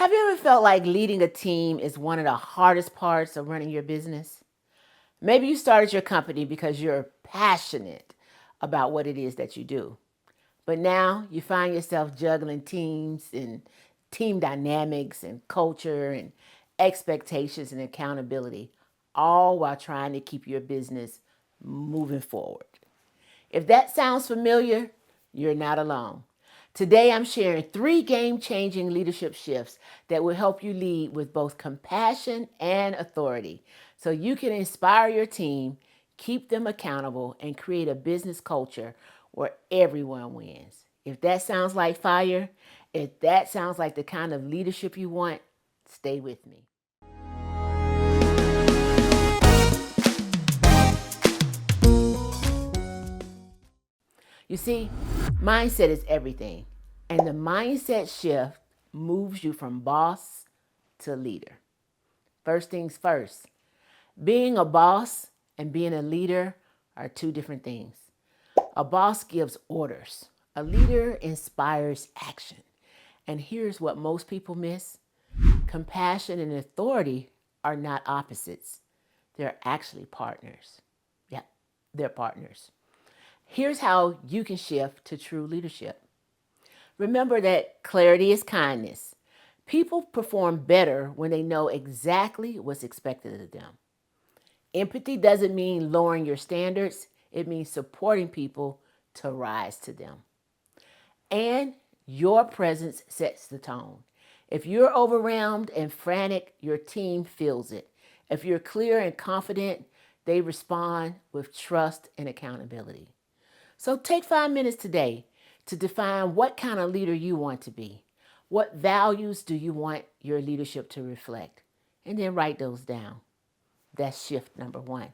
Have you ever felt like leading a team is one of the hardest parts of running your business? Maybe you started your company because you're passionate about what it is that you do. But now you find yourself juggling teams and team dynamics and culture and expectations and accountability, all while trying to keep your business moving forward. If that sounds familiar, you're not alone. Today, I'm sharing 3 game-changing leadership shifts that will help you lead with both compassion and authority so you can inspire your team, keep them accountable, and create a business culture where everyone wins. If that sounds like fire, if that sounds like the kind of leadership you want, stay with me. You see, mindset is everything. And the mindset shift moves you from boss to leader. First things first, being a boss and being a leader are 2 different things. A boss gives orders, a leader inspires action. And here's what most people miss: compassion and authority are not opposites, they're actually partners. Yep, they're partners. Here's how you can shift to true leadership. Remember that clarity is kindness. People perform better when they know exactly what's expected of them. Empathy doesn't mean lowering your standards, it means supporting people to rise to them. And your presence sets the tone. If you're overwhelmed and frantic, your team feels it. If you're clear and confident, they respond with trust and accountability. So take 5 minutes today to define what kind of leader you want to be. What values do you want your leadership to reflect? And then write those down. That's shift number 1.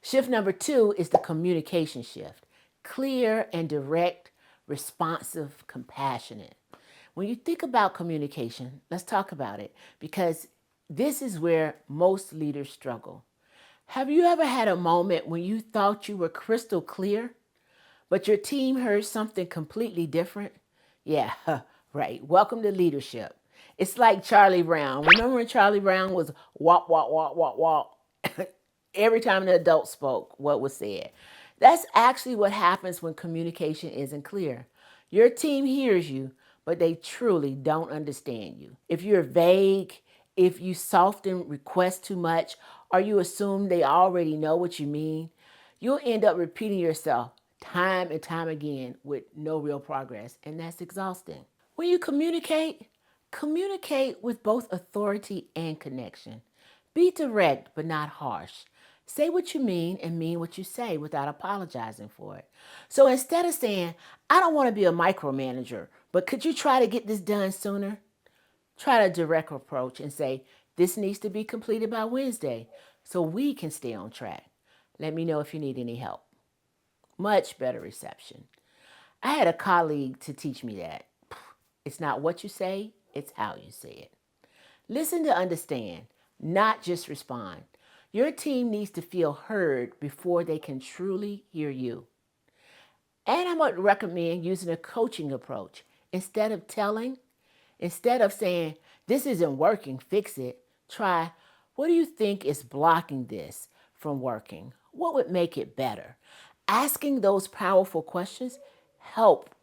Shift number 2 is the communication shift. Clear and direct, responsive, compassionate. When you think about communication, let's talk about it because this is where most leaders struggle. Have you ever had a moment when you thought you were crystal clear, but your team heard something completely different? Yeah, right. Welcome to leadership. It's like Charlie Brown. Remember when Charlie Brown was walk, walk, walk, walk, walk? Every time the adult spoke, what was said. That's actually what happens when communication isn't clear. Your team hears you, but they truly don't understand you. If you're vague, if you soften requests too much, or you assume they already know what you mean, you'll end up repeating yourself time and time again with no real progress, and that's exhausting. When you communicate, communicate with both authority and connection. Be direct but not harsh. Say what you mean and mean what you say without apologizing for it. So instead of saying, I don't want to be a micromanager, but could you try to get this done sooner? Try a direct approach and say, this needs to be completed by Wednesday so we can stay on track. Let me know if you need any help. Much better reception. I had a colleague to teach me that. It's not what you say, it's how you say it. Listen to understand, not just respond. Your team needs to feel heard before they can truly hear you. And I would recommend using a coaching approach. Instead of saying, this isn't working, fix it, try, what do you think is blocking this from working? What would make it better? Asking those powerful questions help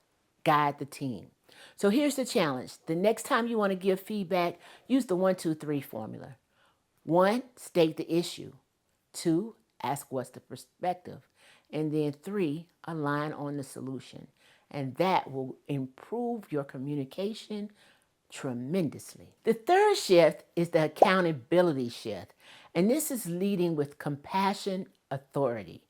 guide the team. So here's the challenge. The next time you want to give feedback, use the 1, 2, 3 formula. 1, state the issue. 2, ask what's the perspective. And then 3, align on the solution. And that will improve your communication tremendously. The third shift is the accountability shift. And this is leading with compassionate authority.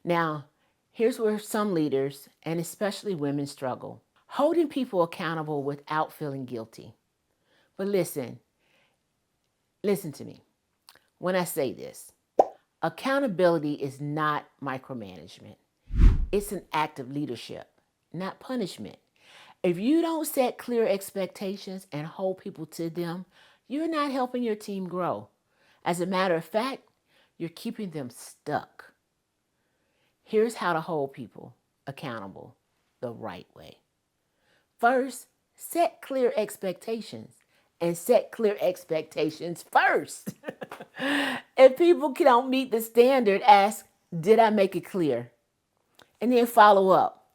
Now, here's where some leaders, and especially women, struggle. Holding people accountable without feeling guilty. But listen to me when I say this. Accountability is not micromanagement. It's an act of leadership, not punishment. If you don't set clear expectations and hold people to them, you're not helping your team grow. As a matter of fact, you're keeping them stuck. Here's how to hold people accountable the right way. First, Set clear expectations and set clear expectations first. If people don't meet the standard, ask, did I make it clear? And then follow up.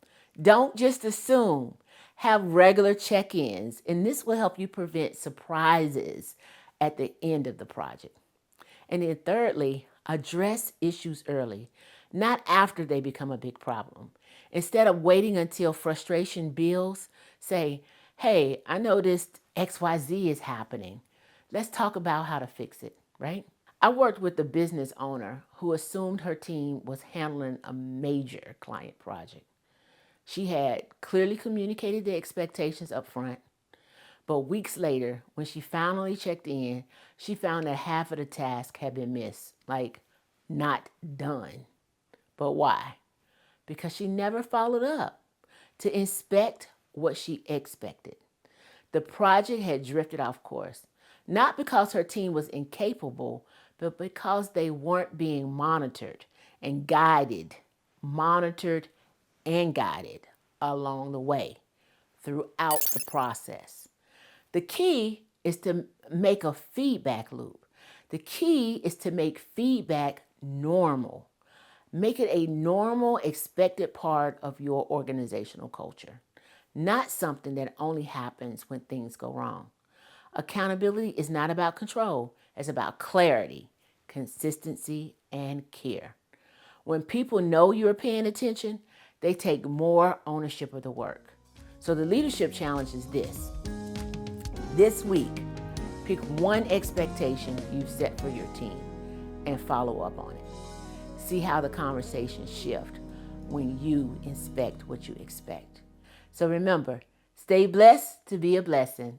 Don't just assume. Have regular check ins, and this will help you prevent surprises at the end of the project. And then, thirdly, address issues early, not after they become a big problem. Instead of waiting until frustration builds, say, hey, I noticed XYZ is happening. Let's talk about how to fix it, right? I worked with a business owner who assumed her team was handling a major client project. She had clearly communicated the expectations up front, but weeks later, when she finally checked in, she found that half of the task had been missed, like not done. But why? Because she never followed up to inspect what she expected. The project had drifted off course, not because her team was incapable, but because they weren't being monitored and guided along the way throughout the process. The key is to make a feedback loop. The key is to make feedback normal. Make it a normal, expected part of your organizational culture, not something that only happens when things go wrong. Accountability is not about control, it's about clarity, consistency, and care. When people know you're paying attention, they take more ownership of the work. So the leadership challenge is this. This week, pick one expectation you've set for your team and follow up on it. See how the conversations shift when you inspect what you expect. So remember, stay blessed to be a blessing.